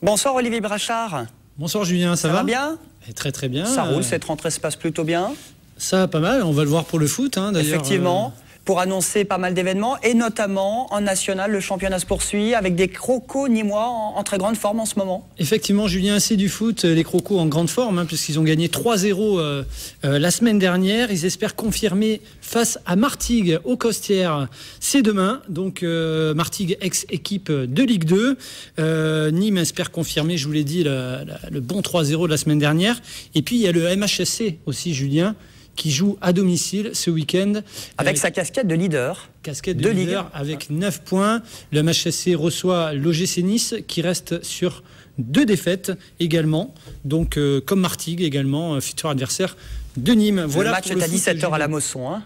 Bonsoir Olivier Brachard. Bonsoir Julien, ça va bien? Très très bien. Ça roule, cette rentrée se passe plutôt bien. Ça va pas mal, on va le voir pour le foot d'ailleurs. Effectivement, pour annoncer pas mal d'événements et notamment en national, le championnat se poursuit avec des crocos nîmois en très grande forme en ce moment. Effectivement Julien, c'est du foot, les crocos en grande forme puisqu'ils ont gagné 3-0 la semaine dernière. Ils espèrent confirmer face à Martigues aux Costières, c'est demain. Donc Martigues ex-équipe de Ligue 2. Nîmes espère confirmer, je vous l'ai dit, le bon 3-0 de la semaine dernière. Et puis il y a le MHSC aussi Julien, qui joue à domicile ce week-end. Avec sa casquette de leader. Casquette de leader avec 9 points. Le MHSC reçoit l'OGC Nice qui reste sur 2 défaites également. Donc comme Martigues également, futur adversaire de Nîmes. Voilà, le match est à 17h à la Mosson.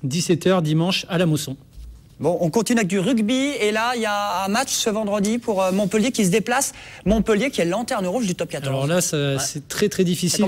17h dimanche à la Mosson. Bon, on continue avec du rugby et là, il y a un match ce vendredi pour Montpellier qui se déplace. Montpellier qui est lanterne rouge du top 14. Alors là, c'est très très difficile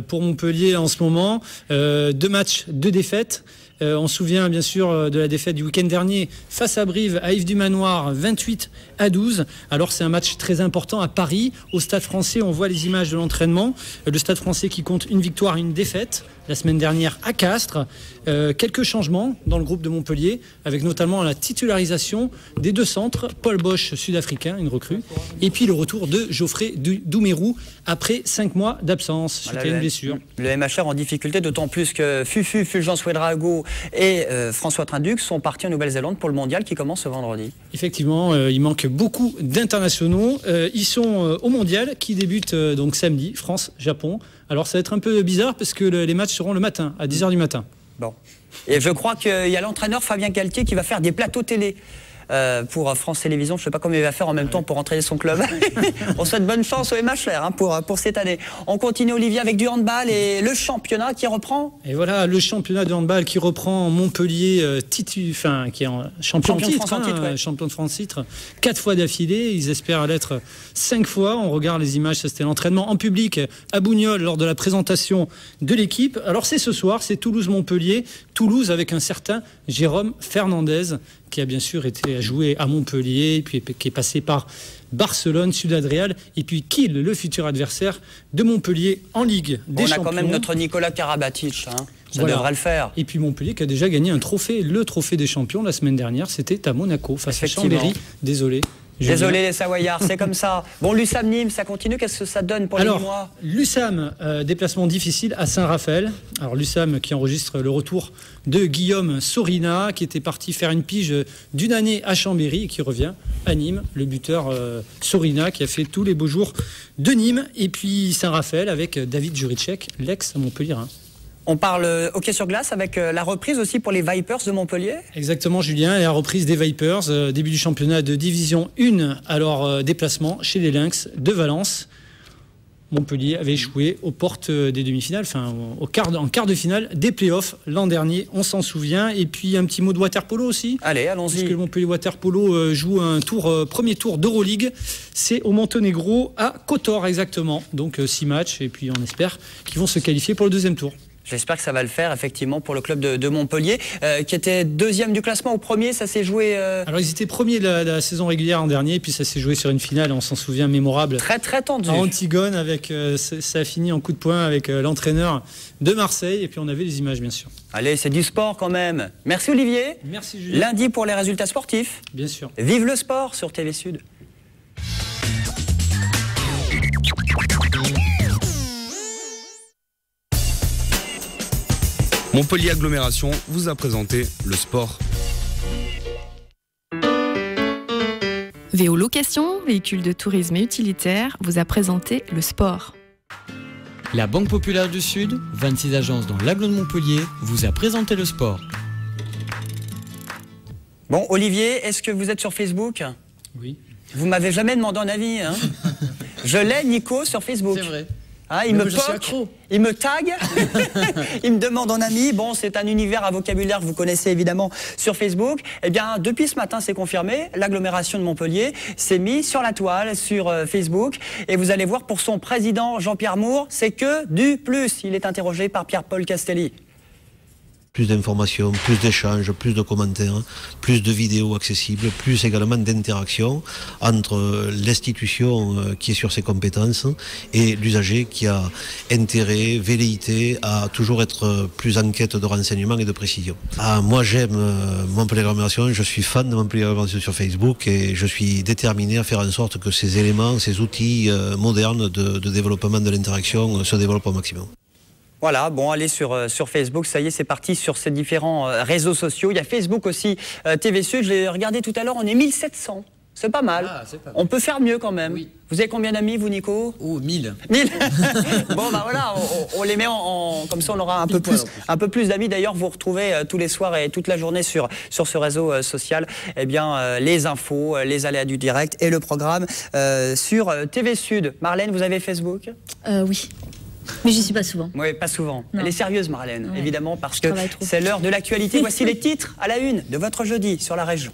pour Montpellier en ce moment. 2 matchs, 2 défaites. On se souvient bien sûr de la défaite du week-end dernier face à Brive, à Yves-du-Manoir, 28-12. Alors c'est un match très important à Paris, au Stade Français. On voit les images de l'entraînement. Le Stade Français qui compte une victoire et une défaite la semaine dernière à Castres. Quelques changements dans le groupe de Montpellier, avec notamment la titularisation des 2 centres, Paul Bosch, sud-africain, une recrue, et puis le retour de Geoffrey Doumerou après 5 mois d'absence suite à une blessure. Le MHR en difficulté, d'autant plus que Fufu, Fulgence Ouedraogo et François Trinduc sont partis en Nouvelle-Zélande pour le mondial qui commence ce vendredi. Effectivement, il manque beaucoup d'internationaux. Ils sont au mondial qui débute donc samedi, France-Japon. Alors ça va être un peu bizarre parce que les matchs seront le matin, à 10h du matin. Bon. Et je crois qu'il y a l'entraîneur Fabien Galtier qui va faire des plateaux télé pour France Télévisions. Je ne sais pas comment il va faire en même temps pour entraîner son club. On souhaite bonne chance au MHR pour cette année. On continue Olivier avec du handball et le championnat qui reprend. Et voilà, le championnat de handball qui reprend. Montpellier, qui est champion de France, champion de France titre, 4 fois d'affilée. Ils espèrent l'être 5 fois. On regarde les images, ça c'était l'entraînement en public à Bougnols lors de la présentation de l'équipe. Alors c'est ce soir, c'est Toulouse-Montpellier. Toulouse avec un certain Jérôme Fernandez, qui a bien sûr été joué à Montpellier, puis qui est passé par Barcelone, Ciudad Real, et puis Kiel, le futur adversaire de Montpellier en Ligue des Champions. On a quand même notre Nicolas Karabatic, ça devrait le faire. Et puis Montpellier qui a déjà gagné un trophée, le trophée des champions la semaine dernière, c'était à Monaco, face à Chambéry. Désolé les Savoyards, c'est comme ça. Bon, l'USAM Nîmes, ça continue, qu'est-ce que ça donne pour les Nîmois? L'USAM, déplacement difficile à Saint-Raphaël. Alors l'USAM qui enregistre le retour de Guillaume Sorina, qui était parti faire une pige d'une année à Chambéry et qui revient à Nîmes. Le buteur Sorina qui a fait tous les beaux jours de Nîmes. Et puis Saint-Raphaël avec David Juricek, l'ex-Montpellier. On parle hockey sur glace avec la reprise aussi pour les Vipers de Montpellier. Exactement Julien, et la reprise des Vipers, début du championnat de division 1, alors déplacement chez les Lynx de Valence. Montpellier avait échoué aux portes des demi-finales, en quart de finale des playoffs l'an dernier, on s'en souvient. Et puis un petit mot de waterpolo aussi. Allez, allons-y. Parce que le Montpellier waterpolo joue un premier tour d'Euroleague. C'est au Monténégro à Kotor exactement. Donc 6 matchs et puis on espère qu'ils vont se qualifier pour le 2e tour. J'espère que ça va le faire, effectivement, pour le club de Montpellier, qui était 2e du classement. Au premier, ça s'est joué... Alors, ils étaient premiers de la saison régulière en dernier, puis ça s'est joué sur une finale, on s'en souvient, mémorable. Très, très tendu. À Antigone, ça a fini en coup de poing avec l'entraîneur de Marseille, et puis on avait les images, bien sûr. Allez, c'est du sport quand même. Merci Olivier. Merci Julien. Lundi pour les résultats sportifs. Bien sûr. Vive le sport sur TV Sud. Montpellier Agglomération vous a présenté le sport. VO Location, véhicule de tourisme et utilitaire, vous a présenté le sport. La Banque Populaire du Sud, 26 agences dans l'agglo de Montpellier, vous a présenté le sport. Bon, Olivier, est-ce que vous êtes sur Facebook? Oui. Vous m'avez jamais demandé un avis, Je l'ai, Nico, sur Facebook. C'est vrai. Il me poque, il me tag, il me demande en ami. Bon, c'est un univers à vocabulaire que vous connaissez évidemment sur Facebook. Eh bien, depuis ce matin, c'est confirmé. L'agglomération de Montpellier s'est mise sur la toile, sur Facebook. Et vous allez voir, pour son président Jean-Pierre Moore, c'est que du plus. Il est interrogé par Pierre-Paul Castelli. plus d'informations, plus d'échanges, plus de commentaires, plus de vidéos accessibles, plus également d'interaction entre l'institution qui est sur ses compétences et l'usager qui a intérêt, velléité à toujours être plus en quête de renseignements et de précision. Moi j'aime Montpellier Agglomération, je suis fan de Montpellier Agglomération sur Facebook et je suis déterminé à faire en sorte que ces éléments, ces outils modernes de développement de l'interaction se développent au maximum. Voilà, bon, allez sur Facebook, ça y est, c'est parti sur ces différents réseaux sociaux. Il y a Facebook aussi, TV Sud, je l'ai regardé tout à l'heure, on est 1700. C'est pas mal. On peut faire mieux quand même. Oui. Vous avez combien d'amis, vous, Nico? Oh, 1000. 1000. Bon, bah voilà, on les met comme ça, on aura un peu plus d'amis. D'ailleurs, vous retrouvez tous les soirs et toute la journée sur ce réseau social, eh bien, les infos, les aléas du direct et le programme sur TV Sud. Marlène, vous avez Facebook? Oui. Mais j'y suis pas souvent. Oui, pas souvent. Non. Elle est sérieuse, Marlène, évidemment, parce que c'est l'heure de l'actualité. Voici les titres à la une de votre jeudi sur la région.